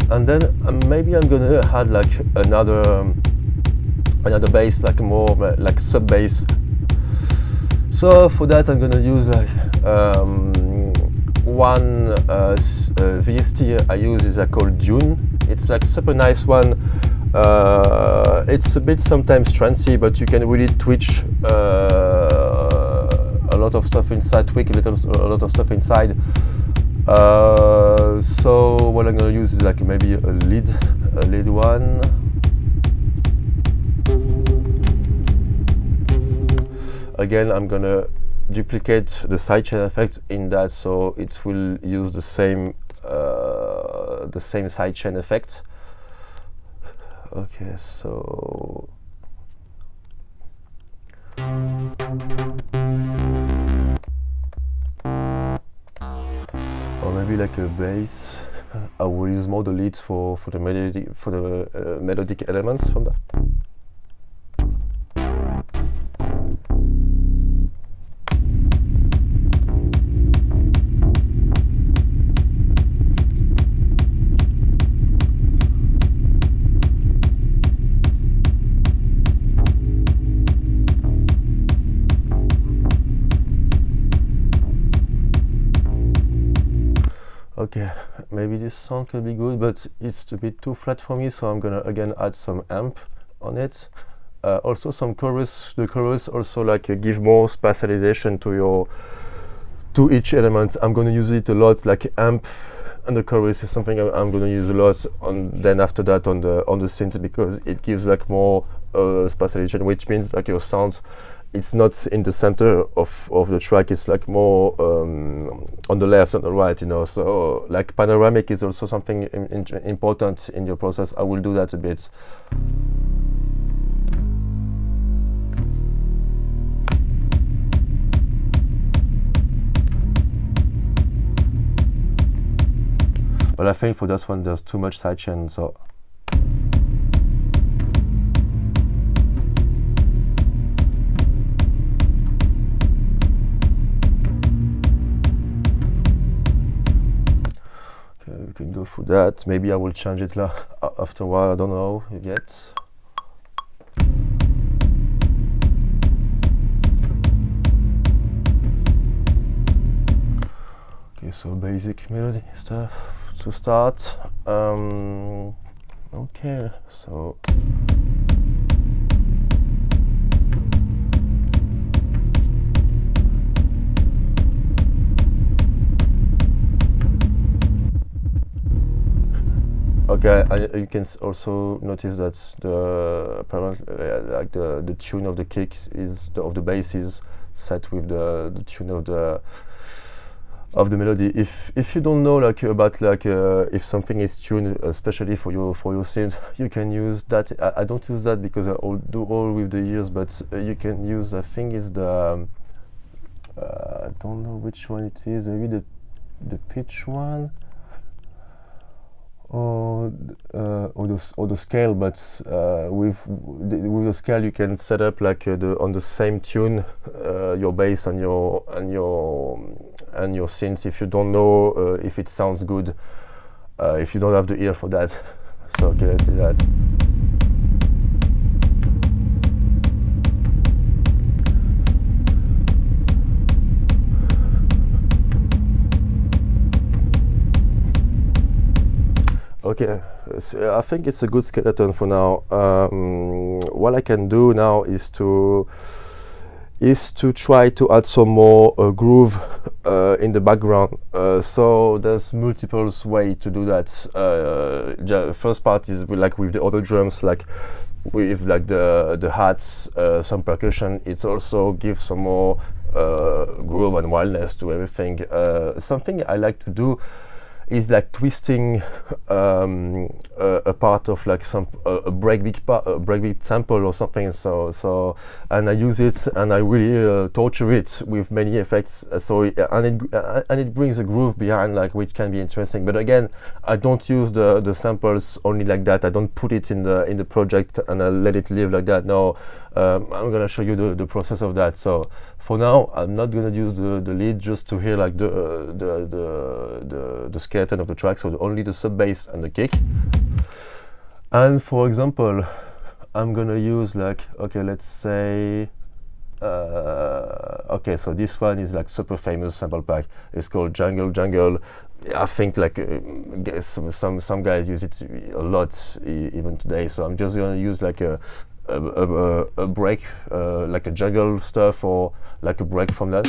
and then maybe I'm gonna add like another bass, like more like sub bass. So for that I'm gonna use like one VST I use is called Dune. It's like super nice one. It's a bit sometimes trancy, but you can really twitch a lot of stuff inside, tweak a lot of stuff inside. So what I'm gonna use is like maybe a lead one. Again, I'm gonna duplicate the sidechain effect in that, so it will use the same sidechain effect. Okay, so or maybe like a bass. I will use more the leads for the melodic elements from that. Okay, maybe this sound could be good, but it's a bit too flat for me, so I'm gonna again add some amp on it. Also some chorus. The chorus also like give more spatialization to each element. I'm gonna use it a lot, like amp and the chorus is something I'm gonna use a lot. Then after that on the synth, because it gives like more spatialization, which means like your sound, it's not in the center of the track, it's like more on the left and the right, you know. So like panoramic is also something important in your process. I will do that a bit. But I think for this one there's too much sidechain, so we can go through that. Maybe I will change it after a while, I don't know yet. Okay, so basic melody stuff to start. Okay, so okay, you can also notice that the tune of the kick of the bass is set with the tune of the melody. If you don't know like about like if something is tuned especially for your synth, you can use that. I don't use that because I do all with the ears, but you can use, I think is the I don't know which one it is, maybe the pitch one or the scale, but with the scale you can set up like on the same tune your bass and your synth, if you don't know if it sounds good, if you don't have the ear for that. So okay, let's see that. Okay, so I think it's a good skeleton for now. What I can do now is to try to add some more groove in the background. So there's multiple ways to do that. First part is with the other drums, like with like the hats, some percussion. It also gives some more groove and wildness to everything. Something I like to do is like twisting a part of like a breakbeat sample or something. So and I use it and I really torture it with many effects. So and it brings a groove behind, like, which can be interesting. But again, I don't use the samples only like that. I don't put it in the project and I let it live like that. No, I'm gonna show you the process of that. So for now, I'm not gonna use the lead, just to hear like the scale skeleton of the track, so only the sub bass and the kick. And for example, I'm gonna use like, okay, let's say, okay, so this one is like super famous sample pack. It's called Jungle Jungle. I think like some guys use it a lot even today. So I'm just gonna use like a break, like a jungle stuff, or like a break from that.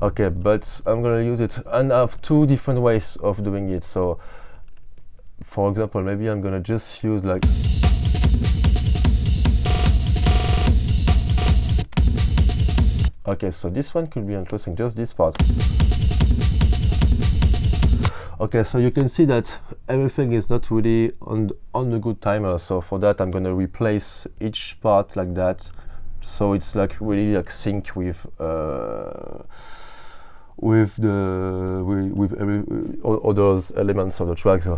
Okay, but I'm gonna use it, and I have two different ways of doing it. So for example, maybe I'm gonna just use like, okay, so this one could be interesting, just this part. Okay, so you can see that everything is not really on the good timer. So for that, I'm gonna replace each part like that, so it's like really like sync with all those elements of the track. So.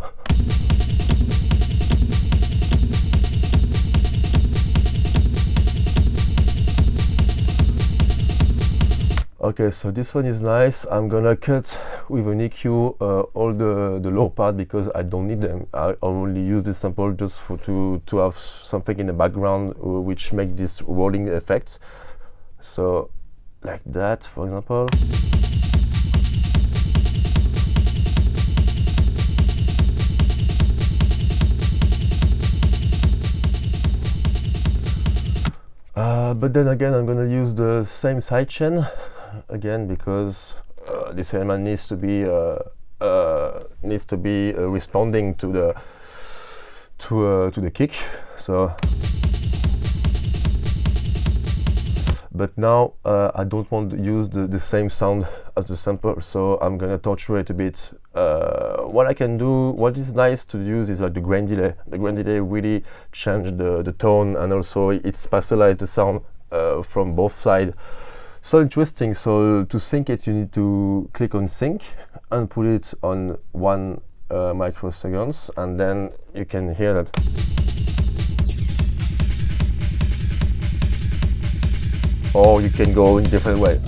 Okay, so this one is nice. I'm gonna cut with an EQ all the low part because I don't need them. I only use this sample just to have something in the background which makes this rolling effect. So like that, for example. But then again, I'm gonna use the same sidechain again because this element needs to be responding to the kick. So, but now I don't want to use the same sound as the sample, so I'm gonna torture it a bit. What I can do, what is nice to use is like the grain delay. The grain delay really changed the tone, and also it spatialized the sound from both sides. So interesting. So to sync it, you need to click on sync and put it on 1 microseconds, and then you can hear that. Or you can go in different ways.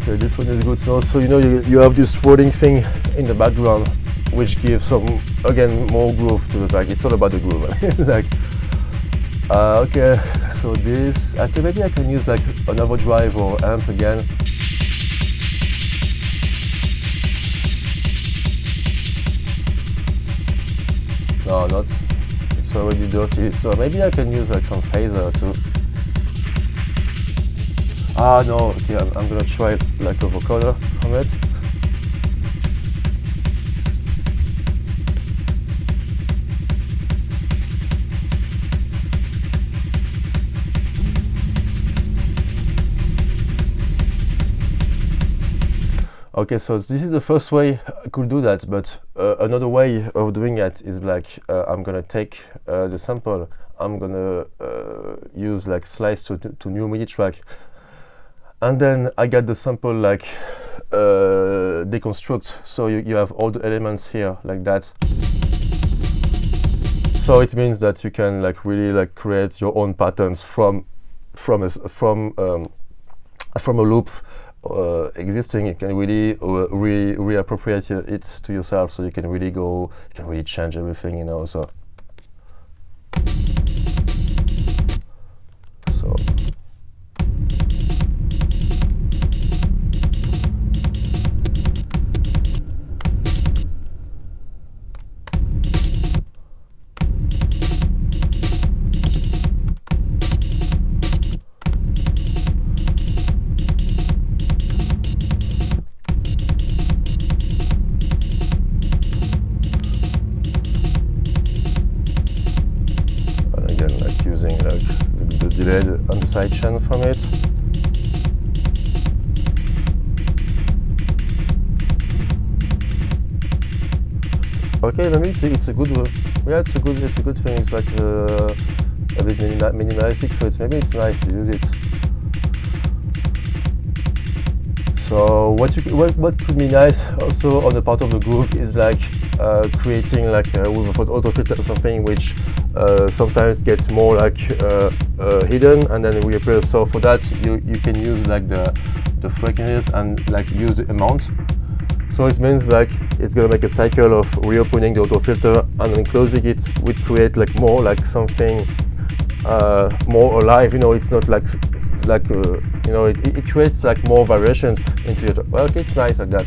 Okay, this one is good. So also, you know, you have this rolling thing in the background, which gives some, again, more groove to the track. It's all about the groove. Like, okay, so this, I think maybe I can use like an overdrive or amp again. No, not. It's already dirty. So maybe I can use like some phaser too. Ah, no. Okay, I'm gonna try like a vocoder from it. Okay, so this is the first way I could do that, but another way of doing it is like I'm gonna take the sample, I'm gonna use like slice to new MIDI track, and then I get the sample like deconstruct, so you have all the elements here like that. So it means that you can like really like create your own patterns from a loop existing. You can really reappropriate it to yourself, so you can really change everything, you know. So using like the delay on the sidechain from it. Okay, maybe it's a good, yeah, it's a good thing. It's like a bit minimalistic, so maybe it's nice to use it. So what could be nice also on the part of the groove is like creating like with an auto filter something which sometimes gets more like hidden, and then reappear. So for that you can use like the frequencies and like use the amount. So it means like it's gonna make a cycle of reopening the auto filter and then closing it, which create like more like something more alive. You know, it's not like you know, it creates like more variations into it. Well, okay, it's nice like that.